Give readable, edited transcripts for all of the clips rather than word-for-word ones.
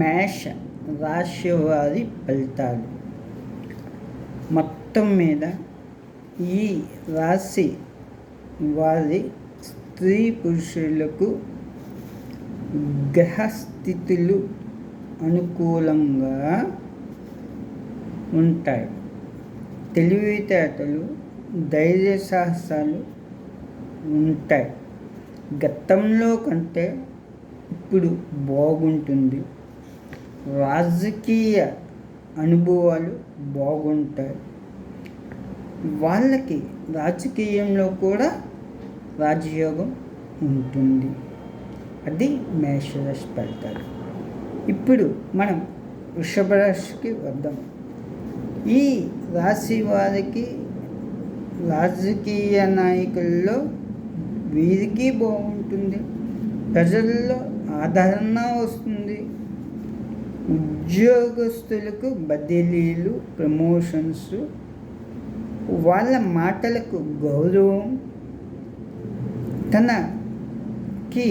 మేష రాశి వారి ఫలితాలు. మొత్తం మీద ఈ రాశి వారి స్త్రీ పురుషులకు గ్రహస్థితులు అనుకూలంగా ఉంటాయి. తెలివితేటలు, ధైర్య సాహసాలు ఉంటాయి. గతంలో కంటే ఇప్పుడు బాగుంటుంది. రాజకీయ అనుభవాలు బాగుంటాయి. వాళ్ళకి రాజకీయంలో కూడా రాజయోగం ఉంటుంది. అది మేషరాశి ఫలితాలు. ఇప్పుడు మనం వృషభ రాశికి వద్దాం. ఈ రాశి వారికి రాజకీయ నాయకుల్లో వీరికి బాగుంటుంది. ప్రజల్లో ఆదరణ వస్తుంది. ఉద్యోగస్తులకు బదిలీలు, ప్రమోషన్స్, వాళ్ళ మాటలకు గౌరవం, తనకి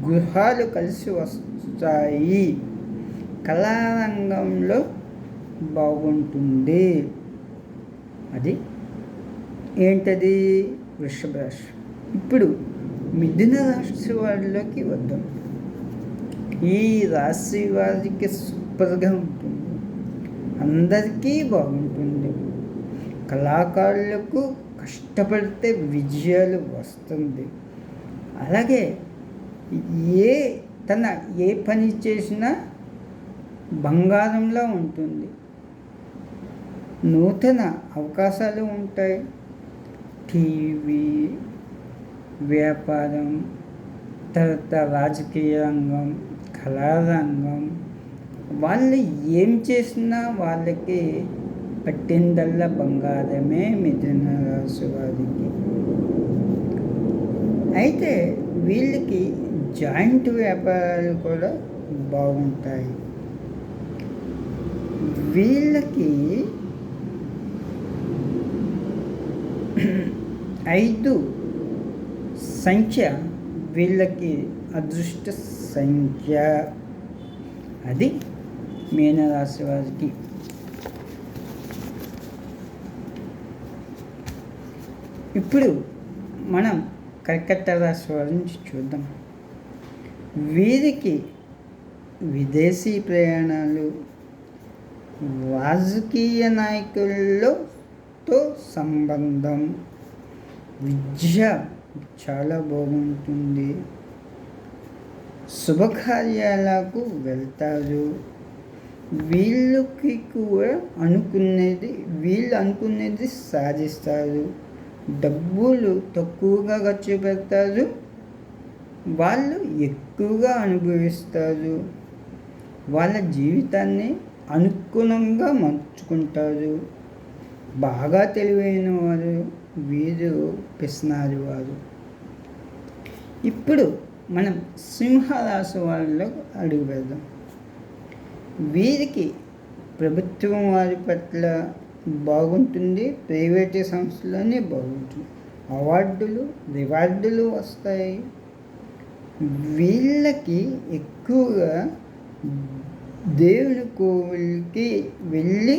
గృహాలు కలిసి వస్తాయి. కళారంగంలో బాగుంటుంది. అది ఏంటది? వృషభ రాశి. ఇప్పుడు మిథున రాశి వారిలోకి వద్దాం. ఈ రాశి వారికి సూపర్గా ఉంటుంది. అందరికీ బాగుంటుంది. కళాకారులకు కష్టపడితే విజయాలు వస్తుంది. అలాగే ఏ పని చేసినా బంగారంలో ఉంటుంది. నూతన అవకాశాలు ఉంటాయి. టీవీ, వ్యాపారం, తర్వాత రాజకీయ రంగం, కళారంగం, వాళ్ళు ఏం చేసినా వాళ్ళకి పట్టిందల్లా బంగారమే మిథున రాశి వారికి. అయితే వీళ్ళకి జాయింట్ వ్యాపారాలు కూడా బాగుంటాయి. వీళ్ళకి 5 సంఖ్య వీళ్ళకి అదృష్ట సంఖ్య. అది మీనరాశి వారికి. ఇప్పుడు మనం కర్కాటక రాశి వారి నుంచి చూద్దాం. వీరికి విదేశీ ప్రయాణాలు, రాజకీయ నాయకులతో సంబంధం, విద్య చాలా బాగుంటుంది. శుభకార్యాలకు వెళ్తారు. వీళ్ళకి కూడా వీళ్ళు అనుకునేది సాధిస్తారు. డబ్బులు తక్కువగా ఖర్చు పెడతారు. వాళ్ళు ఎక్కువగా అనుభవిస్తారు. వాళ్ళ జీవితాన్ని అనుగుణంగా మార్చుకుంటారు. బాగా తెలివైన వారు వీరు పిసినారి వారు. ఇప్పుడు మనం సింహరాశి వారిలో అడుగు పెడదాం. వీరికి ప్రభుత్వం వారి పట్ల బాగుంటుంది. ప్రైవేటు సంస్థలోనే బాగుంటుంది. అవార్డులు, రివార్డులు వస్తాయి. వీళ్ళకి ఎక్కువగా దేవుని కోవిల్కి వెళ్ళి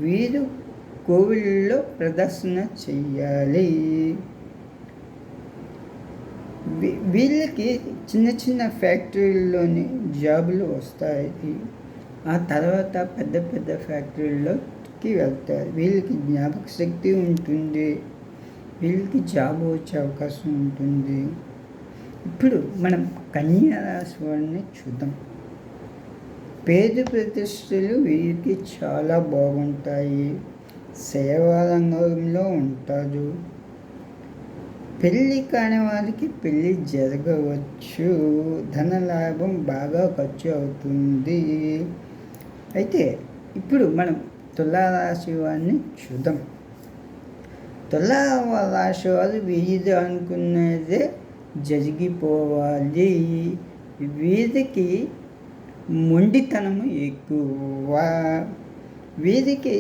వీరు కోవిల్లో ప్రదర్శన చెయ్యాలి. వీళ్ళకి చిన్న చిన్న ఫ్యాక్టరీల్లోని జాబులు వస్తాయి. ఆ తర్వాత పెద్ద పెద్ద ఫ్యాక్టరీల్లోకి వెళ్తారు. వీళ్ళకి జ్ఞాపక శక్తి ఉంటుంది. వీళ్ళకి జాబ్ వచ్చే అవకాశం ఉంటుంది. ఇప్పుడు మనం కన్యా రాశి వారిని చూద్దాం. పేరు ప్రతిష్టలు వీరికి చాలా బాగుంటాయి. సేవా రంగంలో ఉంటారు. పెళ్ళి కాని వారికి పెళ్ళి జరగవచ్చు. ధనలాభం బాగా ఖర్చు అవుతుంది. అయితే ఇప్పుడు మనం తులారాశి వారిని చూద్దాం. తులారాశి వారు వీరు అనుకున్నదే జరిగిపోవాలి. వీరికి మొండితనము ఎక్కువ. వీరికి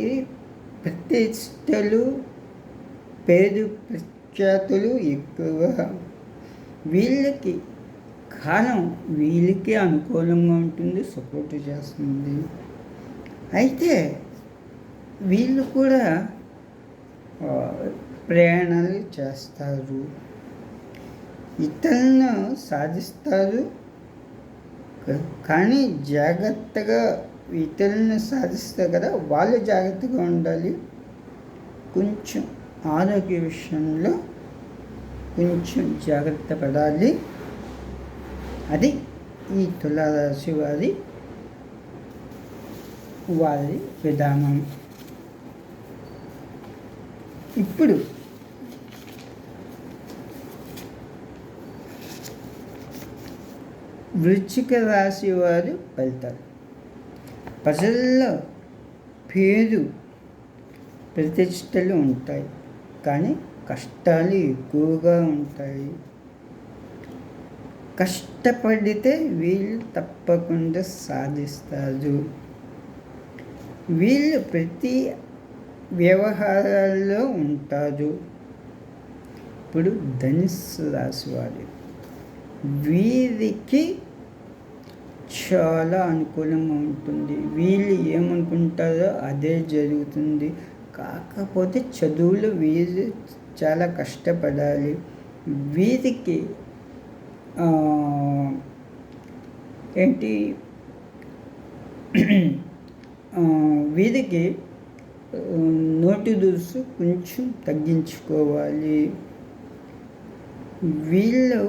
ప్రతిష్టలు, పేరు ప్రఖ్యాతులు ఎక్కువ. వీళ్ళకి కాలం వీళ్ళకి అనుకూలంగా ఉంటుంది, సపోర్ట్ చేస్తుంది. అయితే వీళ్ళు కూడా ప్రయాణాలు చేస్తారు, ఇతరులను సాధిస్తారు. కానీ జాగ్రత్తగా ఇతరులను సాధిస్తారు కదా, వాళ్ళు జాగ్రత్తగా ఉండాలి. కొంచెం ఆరోగ్య విషయంలో కొంచెం జాగ్రత్త పడాలి. అది ఈ తులారాశి వారి విధానం. ఇప్పుడు వృశ్చిక రాశి వారి ఫలితాలు. ప్రజల్లో పేరు ప్రతిష్టలు ఉంటాయి, కానీ కష్టాలు ఎక్కువగా ఉంటాయి. కష్టపడితే వీళ్ళు తప్పకుండా సాధిస్తారు. వీళ్ళు ప్రతి వ్యవహారాల్లో ఉంటారు. ఇప్పుడు ధనుస్సు రాశి వారు, వీరికి చాలా అనుకూలంగా ఉంటుంది. వీళ్ళు ఏమనుకుంటారో అదే జరుగుతుంది. కాకపోతే చదువులు వీరు చాలా కష్టపడాలి. వీరికి వీరికి నోటి దురుసు కొంచెం తగ్గించుకోవాలి. వీళ్ళు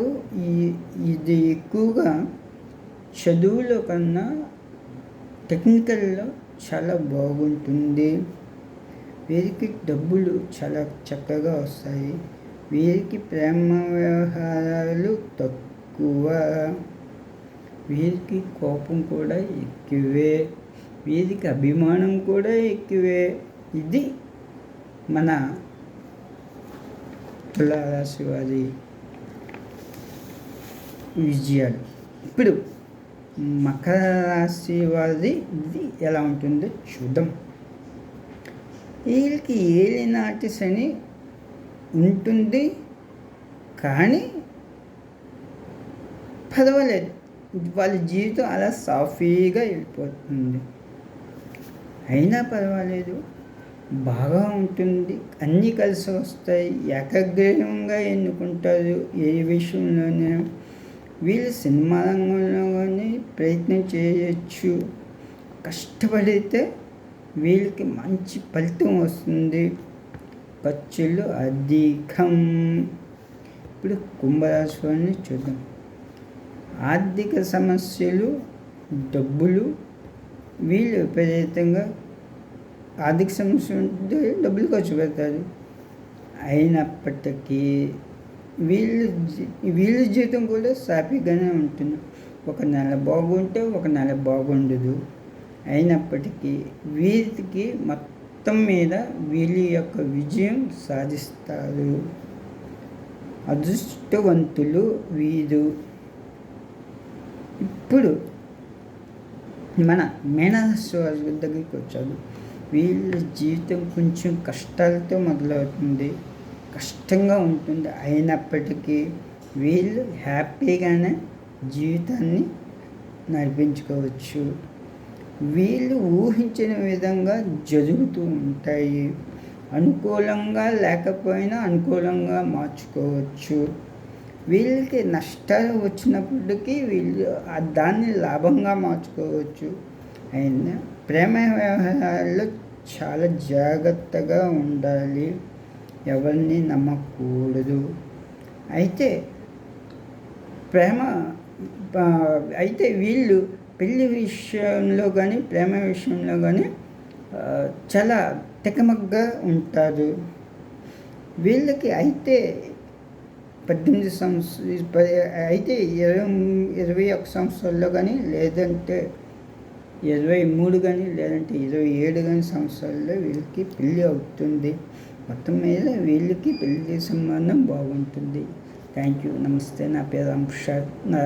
ఇది ఎక్కువగా చదువులో కన్నా టెక్నికల్లో చాలా బాగుంటుంది. వీరికి డబ్బులు చాలా చక్కగా వస్తాయి. వీరికి ప్రేమ వ్యవహారాలు తక్కువ. వీరికి కోపం కూడా ఎక్కువే. వీరికి అభిమానం కూడా ఎక్కువే. ఇది మన తులారాశి వారి విజయాలు. ఇప్పుడు మకర రాశి వారిది ఇది ఎలా ఉంటుందో చూద్దాం. వీళ్ళకి ఏలినాటి శని ఉంటుంది, కానీ పర్వాలేదు, వాళ్ళ జీవితం అలా సాఫీగా వెళ్ళిపోతుంది. అయినా పర్వాలేదు, బాగా ఉంటుంది, అన్నీ కలిసి వస్తాయి. ఏకాగ్రహంగా ఎన్నుకుంటారు ఏ విషయంలోనే. వీళ్ళు సినిమా రంగంలో కానీ ప్రయత్నం చేయొచ్చు. కష్టపడితే వీళ్ళకి మంచి ఫలితం వస్తుంది. ఖర్చులు అధికం. ఇప్పుడు కుంభరాశి వారిని చూద్దాం. ఆర్థిక సమస్యలు, డబ్బులు. వీళ్ళు విపరీతంగా ఆర్థిక సమస్య ఉంటే డబ్బులు ఖర్చు పెడతారు. అయినప్పటికీ వీళ్ళ జీవితం కూడా సాఫీగానే ఉంటుంది. ఒక నెల బాగుంటే ఒక నెల బాగుండదు. అయినప్పటికీ వీరికి మొత్తం మీద వీళ్ళ యొక్క విజయం సాధిస్తారు. అదృష్టవంతులు వీరు. ఇప్పుడు మన మీనరాశి వారి దగ్గరికి వచ్చారు. వీళ్ళ జీవితం కొంచెం కష్టాలతో మొదలవుతుంది, కష్టంగా ఉంటుంది. అయినప్పటికీ వీళ్ళు హ్యాపీగానే జీవితాన్ని నడిపించుకోవచ్చు. వీళ్ళు ఊహించిన విధంగా జరుగుతూ ఉంటాయి. అనుకూలంగా లేకపోయినా అనుకూలంగా మార్చుకోవచ్చు. వీళ్ళకి నష్టాలు వచ్చినప్పటికీ వీళ్ళు దాన్ని లాభంగా మార్చుకోవచ్చు. అయినా ప్రేమ వ్యవహారాల్లో చాలా జాగ్రత్తగా ఉండాలి, ఎవరిని నమ్మకూడదు. అయితే వీళ్ళు పెళ్లి విషయంలో కానీ ప్రేమ విషయంలో కానీ చాలా తెకమగ్గా ఉంటారు. వీళ్ళకి అయితే 18 అయితే 21 సంవత్సరాల్లో కానీ, లేదంటే 23 కానీ, లేదంటే 27 కానీ సంవత్సరాల్లో వీళ్ళకి పెళ్ళి అవుతుంది. మొత్తం మీద వీళ్ళకి పెళ్లి సంబంధం బాగుంటుంది. Thank you. నమస్తే. నా పేరు రాంప్రసాద్. నా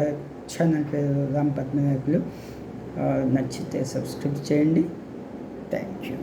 ఛానల్ పేరు రామ్ పద్మనాభులు. నచ్చితే సబ్స్క్రైబ్ చేయండి. Thank you.